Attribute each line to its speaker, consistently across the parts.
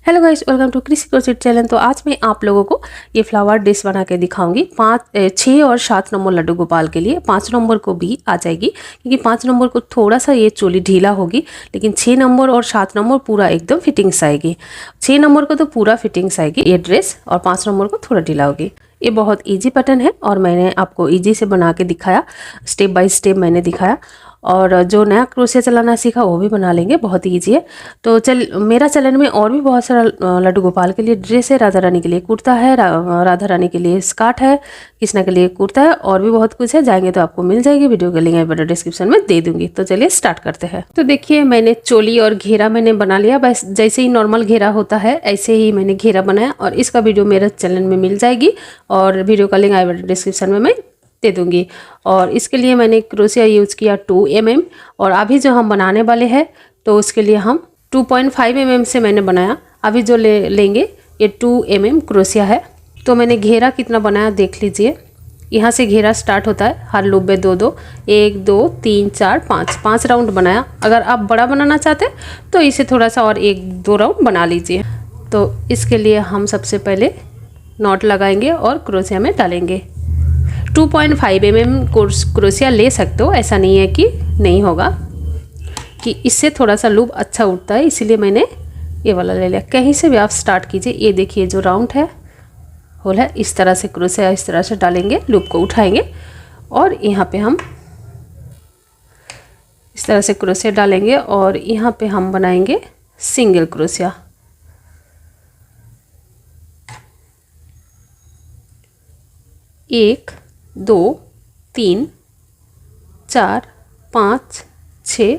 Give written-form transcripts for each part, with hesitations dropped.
Speaker 1: Hello guys, welcome to कृषि crochet channel. तो आज मैं आप लोगों को ये फ्लावर डिश बना के दिखाऊंगी। 6 और 7 नंबर लड्डू गोपाल के लिए। 5 नंबर को भी आ जाएगी क्योंकि 5 नंबर को थोड़ा सा ये चोली ढीला होगी, लेकिन 6 नंबर और 7 नंबर पूरा एकदम फिटिंग्स आएगी। 6 नंबर को तो पूरा फिटिंग्स आएगी ये ड्रेस, और 5 नंबर को थोड़ा ढीला होगी। ये बहुत ईजी पैटर्न है और मैंने आपको ईजी से बना के दिखाया, स्टेप बाय स्टेप मैंने दिखाया। और जो नया क्रोशिया चलाना सीखा वो भी बना लेंगे, बहुत ईजी है। तो मेरा चैनल में और भी बहुत सारा लड्डू गोपाल के लिए ड्रेस है, राधा रानी के लिए कुर्ता है, राधा रानी के लिए स्कर्ट है, कृष्णा के लिए कुर्ता है, और भी बहुत कुछ है। जाएंगे तो आपको मिल जाएगी। वीडियो का लिंक मैं डिस्क्रिप्शन में दे दूंगी। तो चलिए स्टार्ट करते हैं। तो देखिए, मैंने चोली और घेरा मैंने बना लिया। बस जैसे ही नॉर्मल घेरा होता है ऐसे ही मैंने घेरा बनाया, और इसका वीडियो मेरे चैनल में मिल जाएगी, और वीडियो का लिंक डिस्क्रिप्शन में मैं दे दूंगी। और इसके लिए मैंने क्रोशिया यूज किया 2 mm, और अभी जो हम बनाने वाले हैं तो उसके लिए हम 2.5 mm से मैंने बनाया। अभी जो लेंगे ये 2 mm क्रोशिया है। तो मैंने घेरा कितना बनाया देख लीजिए। यहाँ से घेरा स्टार्ट होता है, हर लूप में 2 1 2 3 4 5 राउंड बनाया। अगर आप बड़ा बनाना चाहते तो इसे थोड़ा सा और 1-2 राउंड बना लीजिए। तो इसके लिए हम सबसे पहले नॉट लगाएंगे और क्रोशिया में डालेंगे। 2.5 mm क्रोशिया ले सकते हो, ऐसा नहीं है कि नहीं होगा, कि इससे थोड़ा सा लूप अच्छा उठता है, इसीलिए मैंने ये वाला ले लिया। कहीं से भी आप स्टार्ट कीजिए। ये देखिए जो राउंड है होल है, इस तरह से क्रोशिया इस तरह से डालेंगे, लूप को उठाएंगे, और यहाँ पे हम इस तरह से क्रोशिया डालेंगे, और यहाँ पे हम बनाएंगे सिंगल क्रोशिया। एक 2 3 4 5 6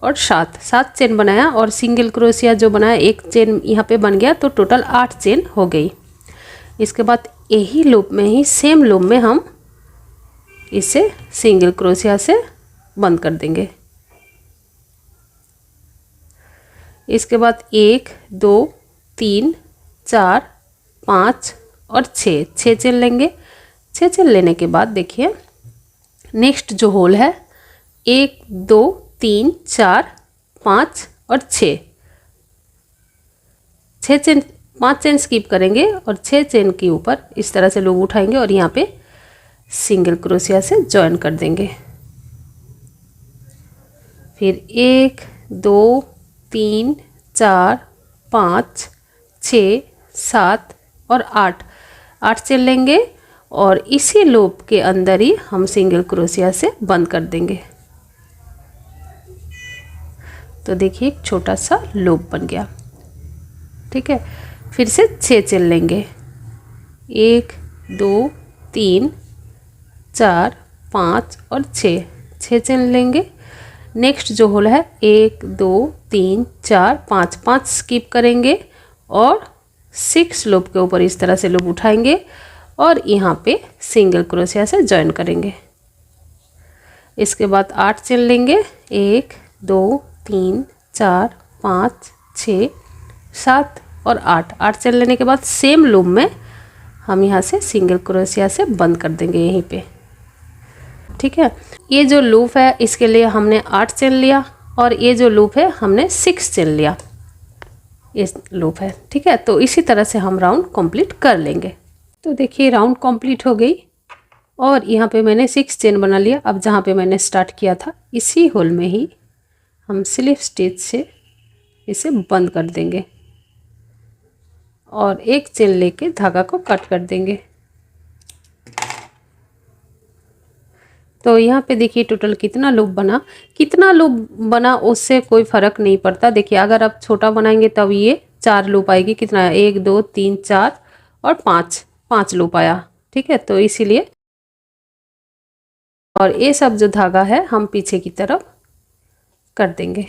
Speaker 1: और 7 चेन बनाया, और सिंगल क्रोशिया जो बनाया एक चेन यहाँ पे बन गया, तो टोटल 8 चेन हो गई। इसके बाद यही लूप में ही सेम लूप में हम इसे सिंगल क्रोशिया से बंद कर देंगे। इसके बाद 1 2 3 4 5 और 6 चेन लेंगे। 6 चेन लेने के बाद देखिए नेक्स्ट जो होल है 1 2 3 4 5 और 6 चेन, 5 चेन स्किप करेंगे, और 6 चेन के ऊपर इस तरह से लोग उठाएंगे और यहाँ पे सिंगल क्रोशिया से ज्वाइन कर देंगे। फिर 1 2 3 4 5 6 7 और 8 चेन लेंगे, और इसी लूप के अंदर ही हम सिंगल क्रोशिया से बंद कर देंगे। तो देखिए एक छोटा सा लूप बन गया। ठीक है, फिर से 6 चेन लेंगे। 1 2 3 4 5 और 6 चेन लेंगे। नेक्स्ट जो होल है 1 2 3 4 5 स्किप करेंगे, और 6 लूप के ऊपर इस तरह से लूप उठाएंगे, और यहाँ पे सिंगल क्रोशिया से ज्वाइन करेंगे। इसके बाद 8 चेन लेंगे। 1 2 3 4 5 6 7 और 8 चेन लेने के बाद सेम लूप में हम यहाँ से सिंगल क्रोशिया से बंद कर देंगे यहीं पे। ठीक है, ये जो लूप है इसके लिए हमने 8 चेन लिया, और ये जो लूप है हमने 6 चेन लिया। इस लूप है, ठीक है। तो इसी तरह से हम राउंड कंप्लीट कर लेंगे। तो देखिए राउंड कंप्लीट हो गई, और यहाँ पे मैंने 6 चेन बना लिया। अब जहाँ पे मैंने स्टार्ट किया था इसी होल में ही हम स्लिप स्टिच से इसे बंद कर देंगे, और एक चेन लेके धागा को कट कर देंगे। तो यहाँ पे देखिए टोटल कितना लूप बना उससे कोई फर्क नहीं पड़ता। देखिए अगर आप छोटा बनाएंगे तब ये 4 लूप आएगी। कितना 1 2 3 4 और 5 लूप आया। ठीक है, तो इसीलिए, और ये सब जो धागा है हम पीछे की तरफ कर देंगे।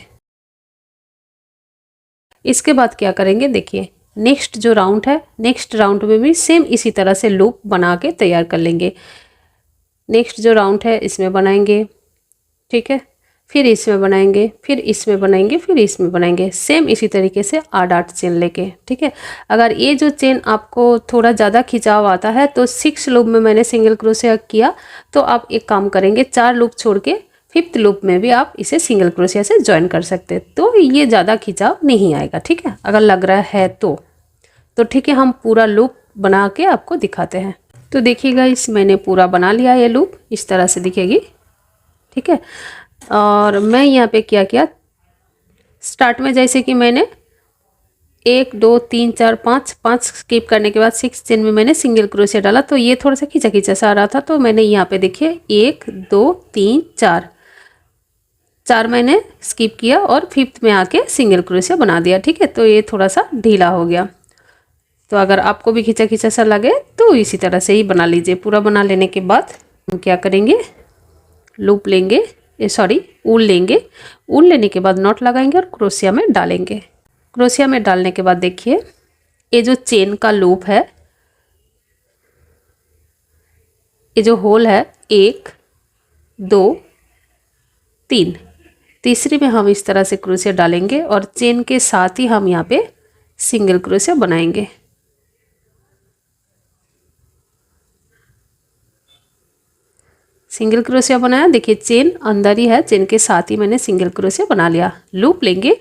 Speaker 1: इसके बाद क्या करेंगे देखिए, नेक्स्ट जो राउंड है, नेक्स्ट राउंड में भी सेम इसी तरह से लूप बना के तैयार कर लेंगे। नेक्स्ट जो राउंड है इसमें बनाएंगे, ठीक है, फिर इसमें बनाएंगे, फिर इसमें बनाएंगे, फिर इसमें बनाएंगे, सेम इसी तरीके से 8 चेन लेके। ठीक है, अगर ये जो चेन आपको थोड़ा ज़्यादा खिंचाव आता है तो 6 लूप में मैंने सिंगल क्रोशिया किया, तो आप एक काम करेंगे 4 लूप छोड़ के फिफ्थ लूप में भी आप इसे सिंगल क्रोशिया से ज्वाइन कर सकते हैं। तो ये ज़्यादा खिंचाव नहीं आएगा, ठीक है, अगर लग रहा है तो ठीक है, हम पूरा लूप बना के आपको दिखाते हैं। तो देखिएगा, इस मैंने पूरा बना लिया, ये लूप इस तरह से दिखेगी, ठीक है। और मैं यहाँ पे क्या किया, स्टार्ट में जैसे कि मैंने 1 2 3 4 5 स्किप करने के बाद 6 चेन में मैंने सिंगल क्रोशिया डाला, तो ये थोड़ा सा खींचा खींचा सा आ रहा था। तो मैंने यहाँ पे देखिए 1 2 3 4 मैंने स्किप किया और फिफ्थ में आके सिंगल क्रोशिया बना दिया, ठीक है। तो ये थोड़ा सा ढीला हो गया। तो अगर आपको भी खींचा खींचा सा लगे तो इसी तरह से ही बना लीजिए। पूरा बना लेने के बाद हम क्या करेंगे, लूप लेंगे, ऊल लेंगे। ऊल लेने के बाद नॉट लगाएंगे और क्रोशिया में डालेंगे। क्रोशिया में डालने के बाद देखिए, ये जो चेन का लूप है, ये जो होल है 1 2 3, तीसरी में हम इस तरह से क्रोशिया डालेंगे और चेन के साथ ही हम यहाँ पे सिंगल क्रोशिया बनाएंगे। सिंगल क्रोशिया बनाया, देखिए चेन अंदर ही है, चेन के साथ ही मैंने सिंगल क्रोशिया बना लिया। लूप लेंगे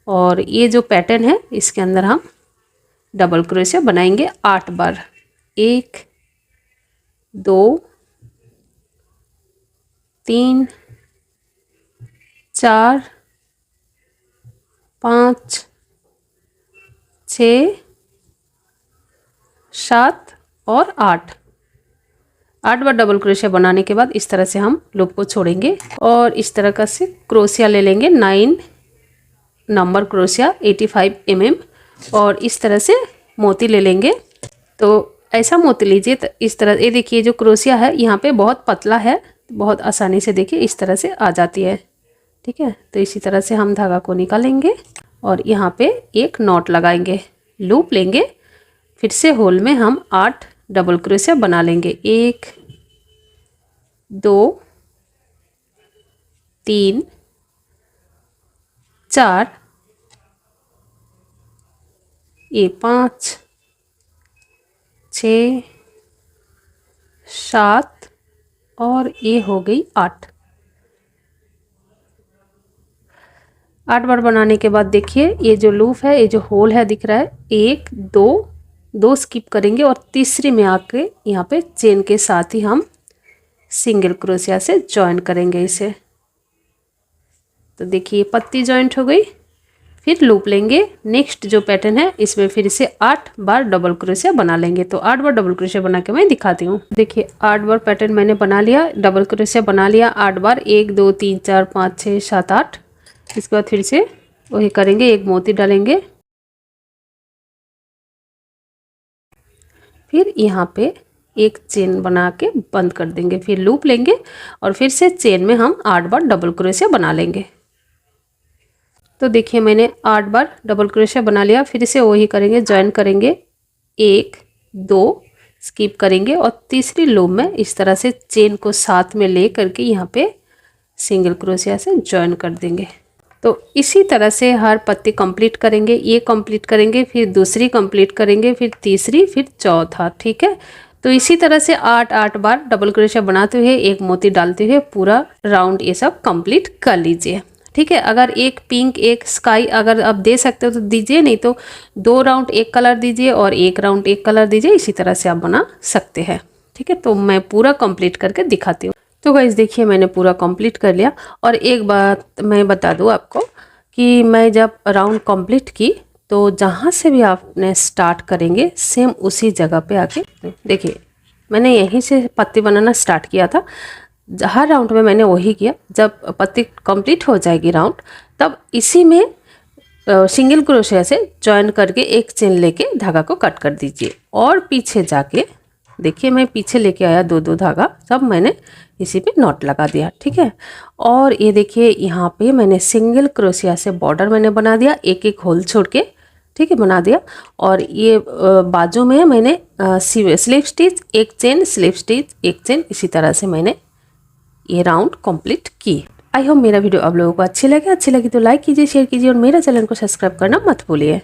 Speaker 1: और ये जो पैटर्न है इसके अंदर हम डबल क्रोशिया बनाएंगे 8 बार। 1 2 3 4 5 6 7 और 8 बार डबल क्रोशिया बनाने के बाद इस तरह से हम लूप को छोड़ेंगे और इस तरह का से क्रोशिया ले लेंगे 9 नंबर क्रोशिया 85 mm और इस तरह से मोती ले लेंगे। तो ऐसा मोती लीजिए, तो इस तरह, ये देखिए जो क्रोशिया है यहाँ पे बहुत पतला है, बहुत आसानी से देखिए इस तरह से आ जाती है, ठीक है। तो इसी तरह से हम धागा को निकालेंगे और यहाँ पे एक नॉट लगाएंगे। लूप लेंगे, फिर से होल में हम 8 डबल क्रोशिया बना लेंगे। 1 2 3 4, ये 5 6 7 और ये हो गई 8 बार बनाने के बाद देखिए ये जो लूप है, ये जो होल है दिख रहा है, 1 2 स्किप करेंगे और तीसरी में आके यहाँ पे चेन के साथ ही हम सिंगल क्रोशिया से जॉइन करेंगे इसे। तो देखिए पत्ती जॉइंट हो गई। फिर लूप लेंगे, नेक्स्ट जो पैटर्न है इसमें फिर से 8 बार डबल क्रोशिया बना लेंगे। तो 8 बार डबल क्रोशिया बना के मैं दिखाती हूँ। देखिए 8 बार पैटर्न मैंने बना लिया, डबल क्रोशिया बना लिया 8 बार। 1 2 3 4 5 6 7 8। इसके बाद फिर से वही करेंगे, एक मोती डालेंगे, फिर यहाँ पे एक चेन बना के बंद कर देंगे। फिर लूप लेंगे और फिर से चेन में हम 8 बार डबल क्रोशिया बना लेंगे। तो देखिए मैंने 8 बार डबल क्रोशिया बना लिया। फिर से वही करेंगे, ज्वाइन करेंगे, 1 2 स्किप करेंगे और तीसरी लूप में इस तरह से चेन को साथ में ले करके यहाँ पे सिंगल क्रोशिया से ज्वाइन कर देंगे। तो इसी तरह से हर पत्ती कंप्लीट करेंगे। ये कंप्लीट करेंगे, फिर दूसरी कंप्लीट करेंगे, फिर तीसरी, फिर चौथा, ठीक है। तो इसी तरह से 8 बार डबल क्रोशिया बनाते हुए एक मोती डालते हुए पूरा राउंड ये सब कंप्लीट कर लीजिए, ठीक है। अगर एक पिंक एक स्काई अगर आप दे सकते हो तो दीजिए, नहीं तो 2 राउंड एक कलर दीजिए और 1 राउंड एक कलर दीजिए। इसी तरह से आप बना सकते हैं, ठीक है। तो मैं पूरा कंप्लीट करके दिखाती हूँ। तो गाइस देखिए मैंने पूरा कंप्लीट कर लिया। और एक बात मैं बता दूँ आपको कि मैं जब राउंड कंप्लीट की तो जहाँ से भी आपने स्टार्ट करेंगे सेम उसी जगह पे आके देखिए, मैंने यहीं से पत्ती बनाना स्टार्ट किया था। हर राउंड में मैंने वही किया। जब पत्ती कंप्लीट हो जाएगी राउंड, तब इसी में सिंगल क्रोशिया से जॉइन करके एक चेन लेके धागा को कट कर दीजिए। और पीछे जाके देखिए मैं पीछे लेके आया 2 धागा, सब मैंने इसी पे नॉट लगा दिया, ठीक है। और ये देखिए यहाँ पे मैंने सिंगल क्रोशिया से बॉर्डर मैंने बना दिया, एक होल छोड़ के, ठीक है, बना दिया। और ये बाजू में मैंने स्लिप स्टिच, एक चेन, स्लिप स्टिच, एक चेन, इसी तरह से मैंने ये राउंड कंप्लीट की। आई होप मेरा वीडियो आप लोगों को अच्छी लगी तो लाइक कीजिए, शेयर कीजिए और मेरा चैनल को सब्सक्राइब करना मत भूलिए।